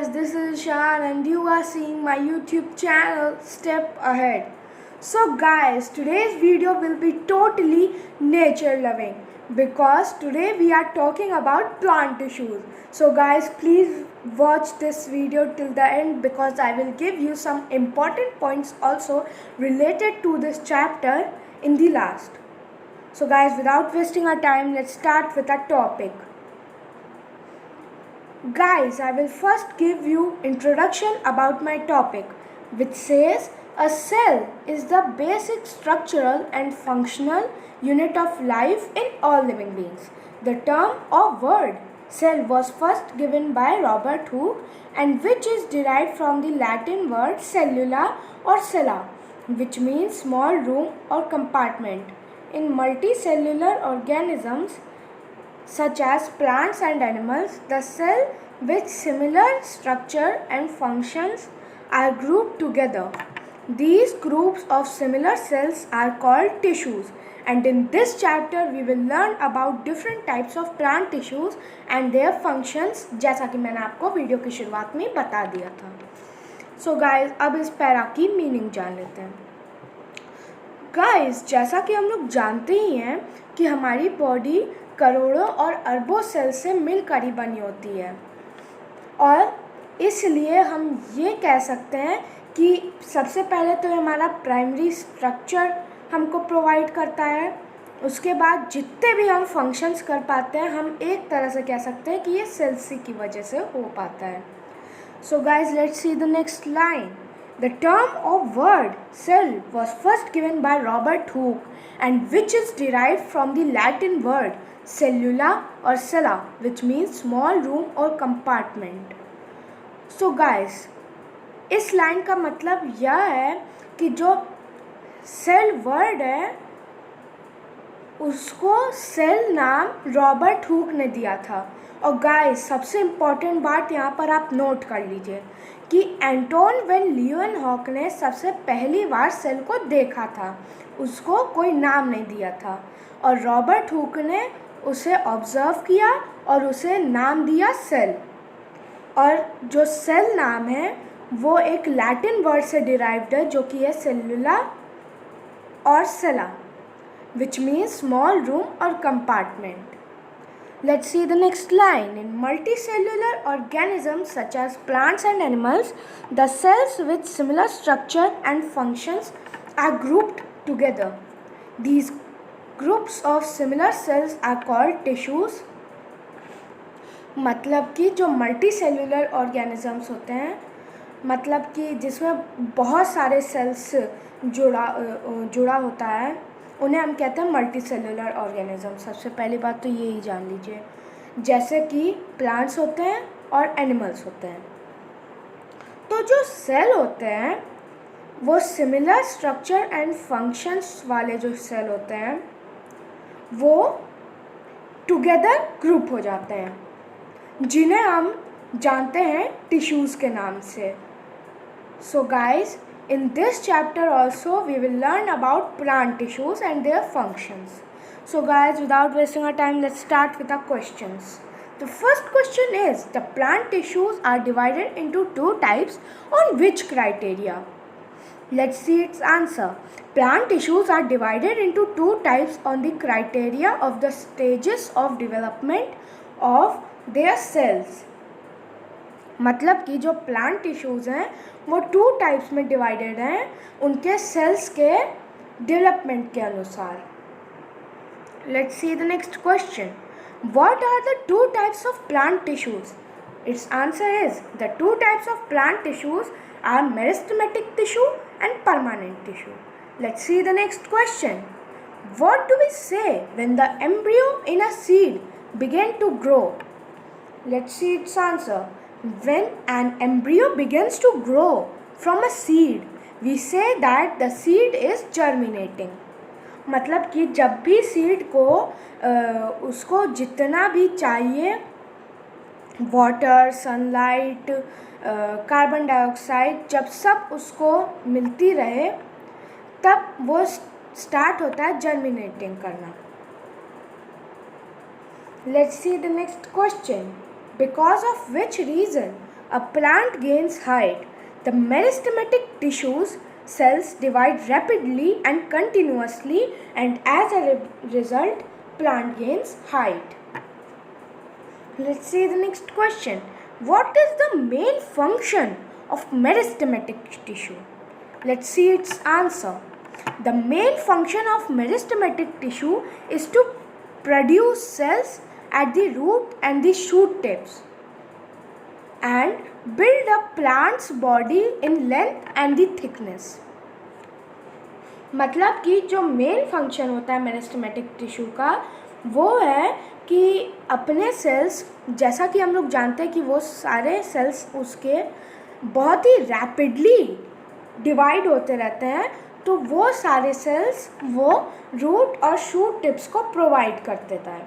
guys, this is Ishan and you are seeing my YouTube channel Step Ahead. So guys, today's video will be totally nature loving because today we are talking about plant tissues. So guys, please watch this video till the end because I will give you some important points also related to this chapter in the last. So guys, without wasting our time, let's start with our topic. Guys, I will first give you introduction about my topic, which says a cell is the basic structural and functional unit of life in all living beings. The term or word cell was first given by Robert Hooke and which is derived from the Latin word cellula or cella, which means small room or compartment. In multicellular organisms, such as plants and animals, the cell with similar structure and functions are grouped together. These groups of similar cells are called tissues, and in this chapter we will learn about different types of plant tissues and their functions, जैसा कि मैंने आपको video की शुरुआत में बता दिया था. So guys, अब इस पैरा की मीनिंग जान लेते हैं. गाइस, जैसा कि हम लोग जानते ही हैं कि हमारी बॉडी करोड़ों और अरबों सेल से मिलकर ही बनी होती है और इसलिए हम ये कह सकते हैं कि सबसे पहले तो हमारा प्राइमरी स्ट्रक्चर हमको प्रोवाइड करता है. उसके बाद जितने भी हम फंक्शंस कर पाते हैं हम एक तरह से कह सकते हैं कि ये सेल्स की वजह से हो पाता है. So guys, let's see the next line. The term or word cell was first given by Robert Hooke and which is derived from the Latin word cellula or cella, which means small room or compartment. So guys, इस line का मतलब यह है कि जो cell word है उसको cell नाम रॉबर्ट हुक ने दिया था. और गाइस, सबसे इम्पॉर्टेंट बात यहाँ पर आप नोट कर लीजिए कि एंटोन वेन लीeuwenhoek ने सबसे पहली बार सेल को देखा था. उसको कोई नाम नहीं दिया था और रॉबर्ट हुक ने उसे ऑब्जर्व किया और उसे नाम दिया सेल. और जो सेल नाम है वो एक लैटिन वर्ड से डिराइव्ड है जो कि है सेलुला और सेला, which means small room or compartment. Let's see the next line. In multicellular organisms such as plants and animals, the cells with similar structure and functions are grouped together. These groups of similar cells are called tissues. मतलब कि जो multicellular organisms होते हैं, मतलब कि जिसमें बहुत सारे सेल्स जुड़ा होता है, उन्हें हम कहते हैं मल्टी सेलुलर ऑर्गेनिज्म. सबसे पहली बात तो यही जान लीजिए, जैसे कि प्लांट्स होते हैं और एनिमल्स होते हैं. तो जो सेल होते हैं वो सिमिलर स्ट्रक्चर एंड फंक्शंस वाले जो सेल होते हैं वो टुगेदर ग्रुप हो जाते हैं, जिन्हें हम जानते हैं टिश्यूज़ के नाम से. So guys, in this chapter also we will learn about plant tissues and their functions. So guys, without wasting our time, let's start with our questions. The first question is, the plant tissues are divided into two types on which criteria? Let's see its answer. Plant tissues are divided into two types on the criteria of the stages of development of their cells. मतलब कि जो plant tissues हैं वो two types में divided हैं उनके sales के development के अनुसार. Let's see the next question. What are the two types of plant tissues? Its answer is the two types of plant tissues are meristematic tissue and permanent tissue. Let's see the next question. What do we say when the embryo in a seed begin to grow? Let's see its answer. When an embryo begins to grow from a seed, we say that the seed is germinating. मतलब कि जब भी seed को उसको जितना भी चाहिए water, sunlight, carbon dioxide, जब सब उसको मिलती रहे तब वो स्टार्ट होता है जर्मिनेटिंग करना. Let's see the next question. Because of which reason a plant gains height, the meristematic tissues cells divide rapidly and continuously, and as a result, plant gains height. Let's see the next question. What is the main function of meristematic tissue? Let's see its answer. The main function of meristematic tissue is to produce cells at the root and the shoot tips and build up plant's body in length and the thickness. मतलब कि जो main function होता है meristematic tissue का वो है कि अपने सेल्स, जैसा कि हम लोग जानते हैं कि वो सारे सेल्स उसके बहुत ही रैपिडली डिवाइड होते रहते हैं, तो वो सारे सेल्स वो रूट और शूट टिप्स को प्रोवाइड कर देता है,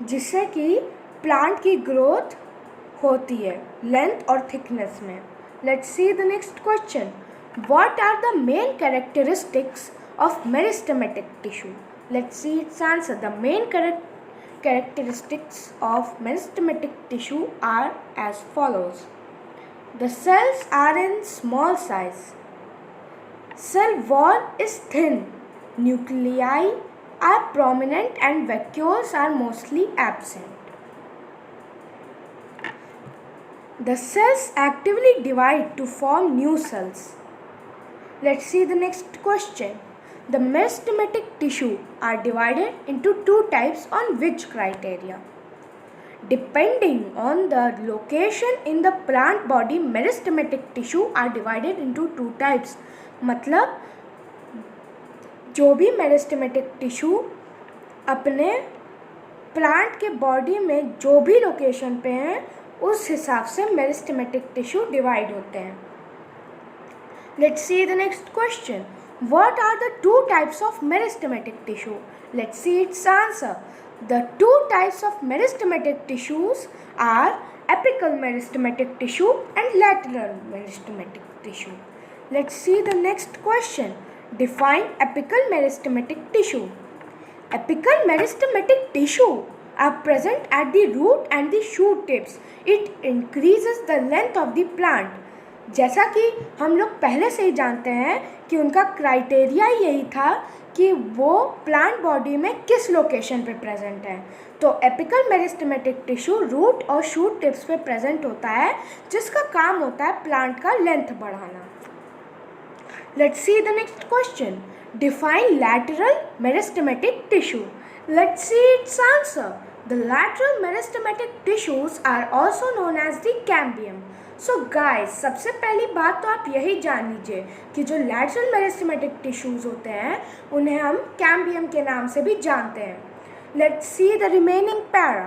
जिससे कि प्लांट की ग्रोथ होती है लेंथ और थिकनेस में. Let's see the next question. What are the main characteristics of meristematic tissue? Let's see its answer. The main characteristics of meristematic tissue are as follows. The cells are in small size. Cell wall is thin. Nuclei are prominent and vacuoles are mostly absent. The cells actively divide to form new cells. Let's see the next question. The meristematic tissue are divided into two types on which criteria? Depending on the location in the plant body, meristematic tissue are divided into two types. मतलब जो भी meristematic tissue अपने plant के body में जो भी location पे हैं उस हिसाब से मेरिस्टेमेटिक टिश्यू डिवाइड होते हैं. Let's see the next question. What are the two types of meristematic tissue? Let's see its answer. The two types of meristematic tissues are apical meristematic tissue and lateral meristematic tissue. Let's see the next question. Define apical meristematic tissue. Apical meristematic tissue are present at the root and the shoot tips. It increases the length of the plant. जैसा कि हम लोग पहले से ही जानते हैं कि उनका क्राइटेरिया यही था कि वो प्लांट बॉडी में किस लोकेशन पे प्रेजेंट है. तो एपिकल मेरिस्टेमेटिक टिश्यू रूट और शूट टिप्स पे प्रेजेंट होता है, जिसका काम होता है प्लांट का लेंथ बढ़ाना. Let's see the next question. Define lateral meristematic tissue. Let's see its answer. The lateral meristematic tissues are also known as the cambium. So guys, सबसे पहली बात तो आप यही जान लीजिए कि जो लैटरल मेरिस्टेमेटिक टिश्यूज़ होते हैं उन्हें हम कैम्बियम के नाम से भी जानते हैं. Let's see the remaining para.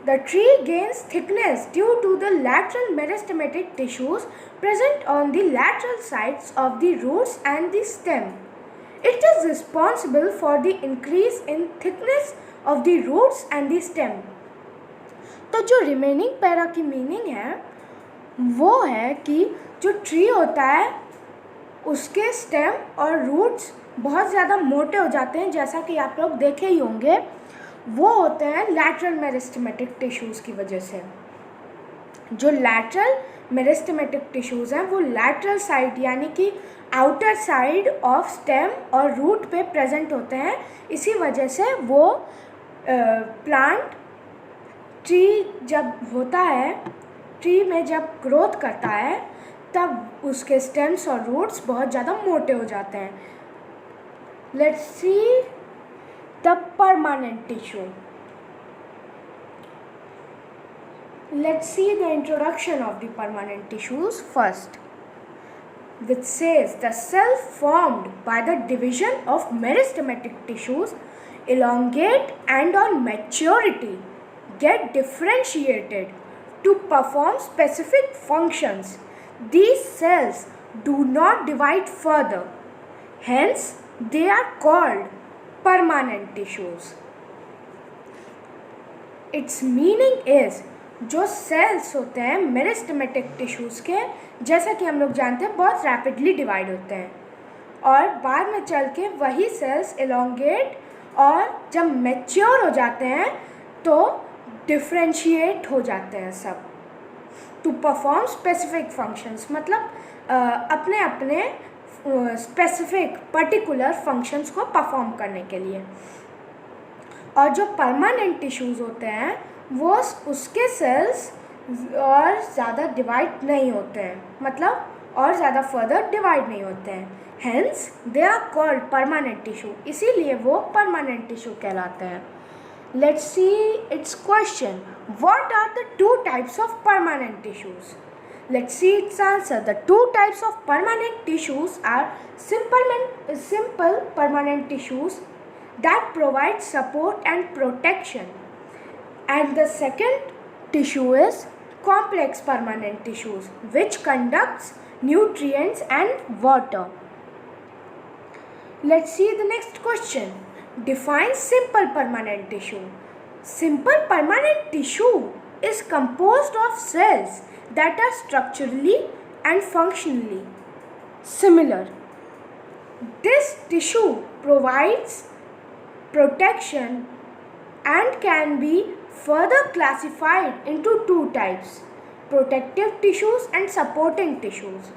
The tree gains thickness due to the lateral meristematic tissues present on the lateral sides of the roots and the stem. It is responsible for the increase in thickness of the roots and the stem. तो जो remaining para की meaning है वो है कि जो tree होता है उसके स्टेम और रूट्स बहुत ज़्यादा मोटे हो जाते हैं, जैसा कि आप लोग देखे ही होंगे. वो होते हैं लैटरल मेरिस्टेमेटिक टिश्यूज़ की वजह से. जो लैटरल मेरिस्टेमेटिक टिश्यूज़ हैं वो लैटरल साइड यानी कि आउटर साइड ऑफ स्टेम और रूट पे प्रेजेंट होते हैं. इसी वजह से वो प्लांट ट्री जब होता है, ट्री में जब ग्रोथ करता है तब उसके स्टेम्स और रूट्स बहुत ज़्यादा मोटे हो जाते हैं. Let's see the permanent tissue. Let's see the introduction of the permanent tissues first, which says the cell formed by the division of meristematic tissues elongate and on maturity get differentiated to perform specific functions. These cells do not divide further, hence they are called permanent tissues. Its meaning is जो sales होते हैं meristematic tissues के, जैसा कि हम लोग जानते हैं बहुत रैपिडली डिवाइड होते हैं और बाद में चल के वही सेल्स एलोंगेट और जब मैच्योर हो जाते हैं तो डिफ्रेंशिएट हो जाते हैं सब. टू परफॉर्म स्पेसिफिक फंक्शंस, मतलब अपने अपने स्पेसिफिक पर्टिकुलर फंक्शंस को परफॉर्म करने के लिए। और जो परमानेंट टिश्यूज़ होते हैं वो उसके सेल्स और ज़्यादा डिवाइड नहीं होते हैं, मतलब और ज़्यादा फर्दर डिवाइड नहीं होते हैं, hence they are called permanent tissue, इसीलिए वो परमानेंट टिश्यू कहलाते हैं। Let's see its question, what are the two types of permanent tissues? Let's see its answer. The two types of permanent tissues are simple permanent tissues that provide support and protection, and the second tissue is complex permanent tissues which conducts nutrients and water. Let's see the next question. Define simple permanent tissue. Simple permanent tissue is composed of cells that are structurally and functionally similar. This tissue provides protection and can be further classified into two types, protective tissues and supporting tissues.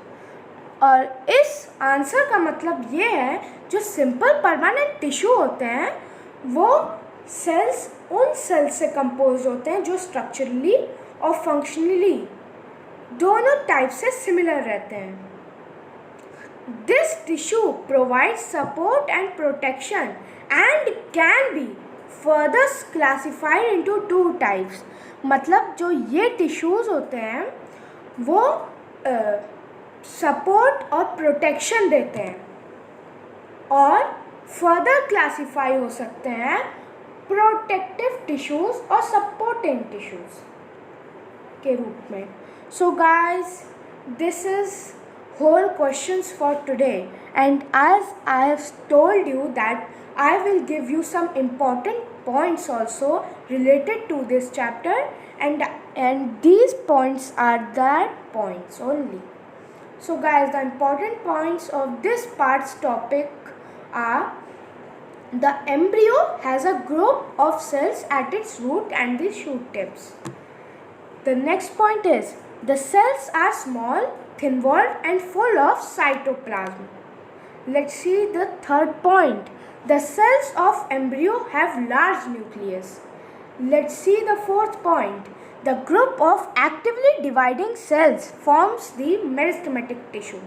और इस answer का मतलब ये है, जो simple permanent tissue होते हैं वो सेल्स उन सेल्स से कंपोज होते हैं जो स्ट्रक्चरली और फंक्शनली दोनों टाइप से सिमिलर रहते हैं। This tissue provide support and protection and can be further classified into two types, मतलब जो ये टिश्यूज़ होते हैं वो सपोर्ट और प्रोटेक्शन देते हैं और फर्दर क्लासिफाई हो सकते हैं प्रोटेक्टिव टिश्यूज़ और सपोर्टिंग टिश्यूज़ के रूप में। So guys, this is whole questions for today, and as I have told you that I will give you some important points also related to this chapter, and these points are that points only. So guys, the important points of this part's topic are: the embryo has a group of cells at its root and the shoot tips. The next point is, the cells are small, thin-walled and full of cytoplasm. Let's see the third point. The cells of embryo have large nucleus. Let's see the fourth point. The group of actively dividing cells forms the meristematic tissue.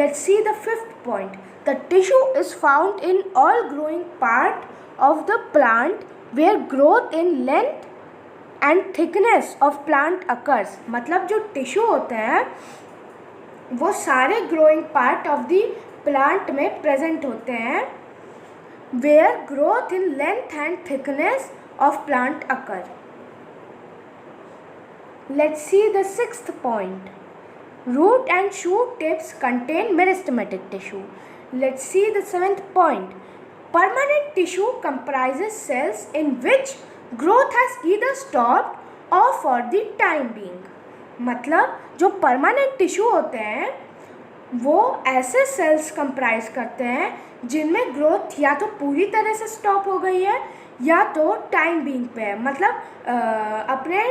Let's see the fifth point. The tissue is found in all growing part of the plant where growth in length and thickness of plant occurs, मतलब जो tissue होते हैं वो सारे growing part of the plant में present होते हैं where growth in length and thickness of plant occur. Let's see the sixth point. Root and shoot tips contain meristematic tissue. Let's see the seventh point. Permanent tissue comprises cells in which growth has either stopped or for the time being. मतलब जो permanent tissue होते हैं वो ऐसे sales comprise करते हैं जिनमें growth या तो पूरी तरह से स्टॉप हो गई है या तो टाइम बीइंग पे है, मतलब अपने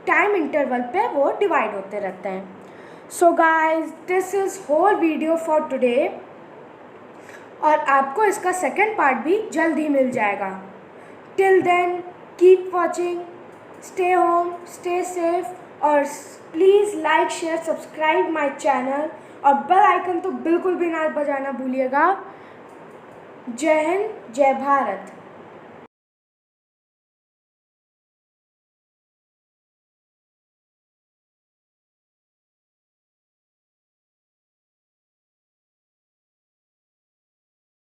टाइम इंटरवल पे वो डिवाइड होते रहते हैं. So guys, this is whole video for today, और आपको इसका सेकेंड पार्ट भी जल्द ही मिल जाएगा. Till then keep watching, stay home, stay safe, और please like share subscribe my channel, और बेल आइकन तो बिल्कुल भी ना बजाना भूलिएगा. जय हिंद, जय भारत.